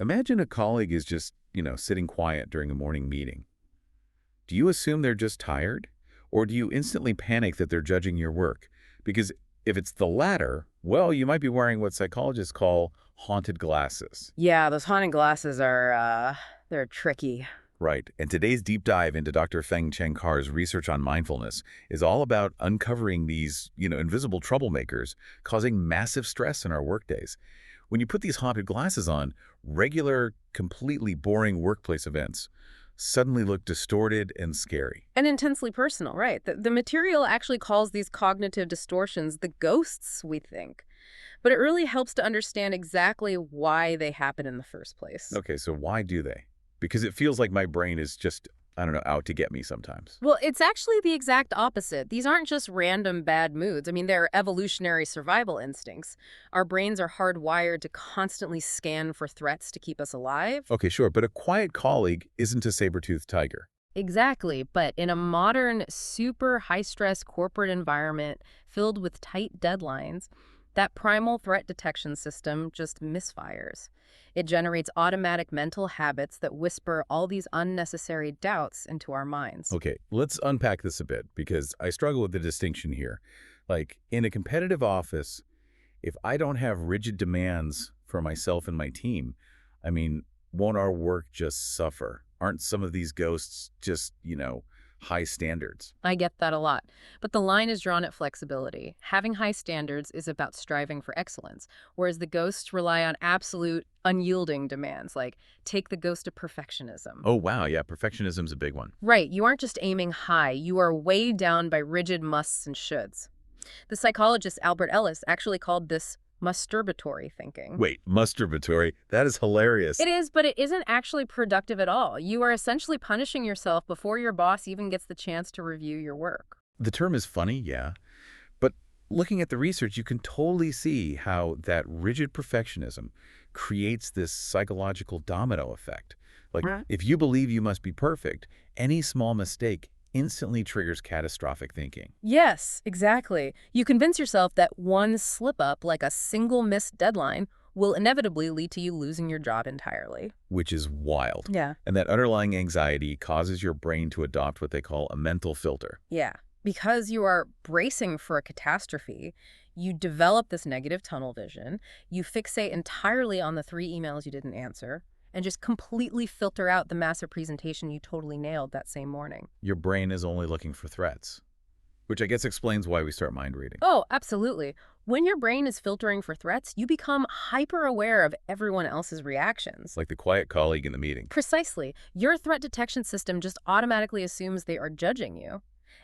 Imagine a colleague is just, sitting quiet during a morning meeting. Do you assume they're just tired? Or do you instantly panic that they're judging your work? Because if it's the latter, well, you might be wearing what psychologists call haunted glasses. Yeah, those haunted glasses are, they're tricky. Right. And today's deep dive into Dr. Cheng Carr's research on mindfulness is all about uncovering these, invisible troublemakers causing massive stress in our workdays. When you put these haunted glasses on, regular, completely boring workplace events suddenly look distorted and scary. And intensely personal, right? The material actually calls these cognitive distortions the ghosts we think. But it really helps to understand exactly why they happen in the first place. Okay, so why do they? Because it feels like my brain is just, I don't know, out to get me sometimes. Well, it's actually the exact opposite. These aren't just random bad moods. I mean, they're evolutionary survival instincts. Our brains are hardwired to constantly scan for threats to keep us alive. Okay, sure, but a quiet colleague isn't a saber-toothed tiger. Exactly, but in a modern, super high-stress corporate environment filled with tight deadlines, that primal threat detection system just misfires. It generates automatic mental habits that whisper all these unnecessary doubts into our minds. Okay, let's unpack this a bit because I struggle with the distinction here. Like, in a competitive office, if I don't have rigid demands for myself and my team, I mean, won't our work just suffer? Aren't some of these ghosts just, high standards? I get that a lot. But the line is drawn at flexibility. Having high standards is about striving for excellence, whereas the ghosts rely on absolute, unyielding demands, like take the ghost of perfectionism. Oh, wow, yeah, perfectionism's a big one. Right, you aren't just aiming high, you are weighed down by rigid musts and shoulds. The psychologist Albert Ellis actually called this musterbatory thinking. Wait, musterbatory? That is hilarious. It is, but it isn't actually productive at all. You are essentially punishing yourself before your boss even gets the chance to review your work. The term is funny, yeah, but looking at the research, you can totally see how that rigid perfectionism creates this psychological domino effect. Like, if you believe you must be perfect, any small mistake instantly triggers catastrophic thinking. Yes, exactly. You convince yourself that one slip-up, like a single missed deadline, will inevitably lead to you losing your job entirely. Which is wild. Yeah. And that underlying anxiety causes your brain to adopt what they call a mental filter. Yeah. Because you are bracing for a catastrophe, you develop this negative tunnel vision, you fixate entirely on the 3 emails you didn't answer, and just completely filter out the massive presentation you totally nailed that same morning. Your brain is only looking for threats, which I guess explains why we start mind reading. Oh, absolutely. When your brain is filtering for threats, you become hyper aware of everyone else's reactions. Like the quiet colleague in the meeting. Precisely. Your threat detection system just automatically assumes they are judging you.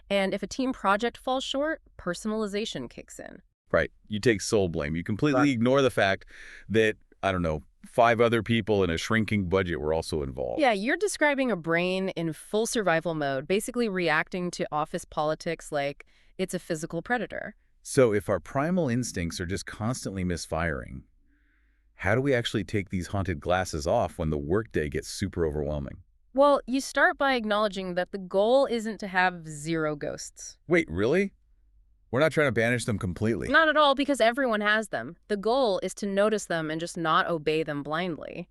And if a team project falls short, personalization kicks in. Right. You take soul blame. You completely ignore the fact that, I don't know, 5 other people in a shrinking budget were also involved. Yeah, you're describing a brain in full survival mode, basically reacting to office politics like it's a physical predator. So if our primal instincts are just constantly misfiring, how do we actually take these haunted glasses off when the workday gets super overwhelming? Well, you start by acknowledging that the goal isn't to have 0 ghosts. Wait, really? We're not trying to banish them completely. Not at all, because everyone has them. The goal is to notice them and just not obey them blindly.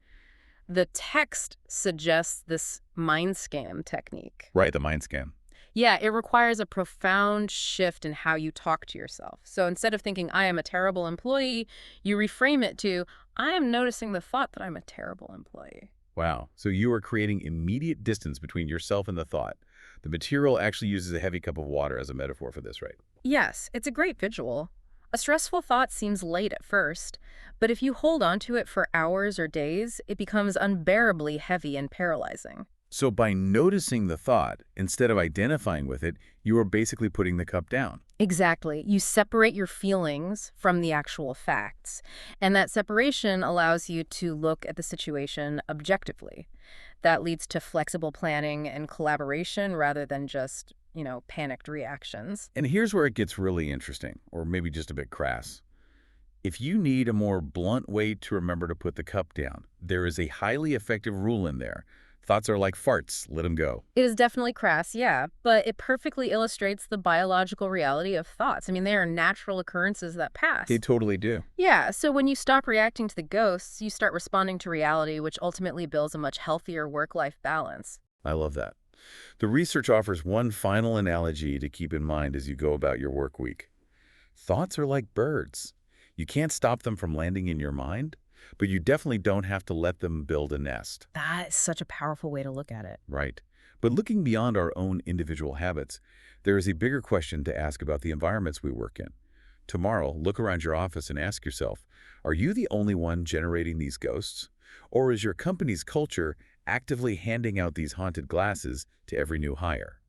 The text suggests this mind scan technique. Right, the mind scan. Yeah, it requires a profound shift in how you talk to yourself. So instead of thinking, I am a terrible employee, you reframe it to, I am noticing the thought that I'm a terrible employee. Wow. So you are creating immediate distance between yourself and the thought. The material actually uses a heavy cup of water as a metaphor for this, right? Yes, it's a great visual. A stressful thought seems light at first, but if you hold on to it for hours or days, it becomes unbearably heavy and paralyzing. So by noticing the thought, instead of identifying with it, you are basically putting the cup down. Exactly. You separate your feelings from the actual facts, and that separation allows you to look at the situation objectively. That leads to flexible planning and collaboration rather than just, panicked reactions. And here's where it gets really interesting, or maybe just a bit crass. If you need a more blunt way to remember to put the cup down, there is a highly effective rule in there. Thoughts are like farts, let them go. It is definitely crass, yeah, but it perfectly illustrates the biological reality of thoughts. I mean, they are natural occurrences that They pass. totally do. Yeah, so when you stop reacting to the ghosts, you start responding to reality, which ultimately builds a much healthier work-life balance. I love that. The research offers one final analogy to keep in mind as you go about your work week. Thoughts are like birds. You can't stop them from landing in your mind, but you definitely don't have to let them build a nest. That is such a powerful way to look at it. Right. But looking beyond our own individual habits, there is a bigger question to ask about the environments we work in. Tomorrow, look around your office and ask yourself, are you the only one generating these ghosts? Or is your company's culture actively handing out these haunted glasses to every new hire?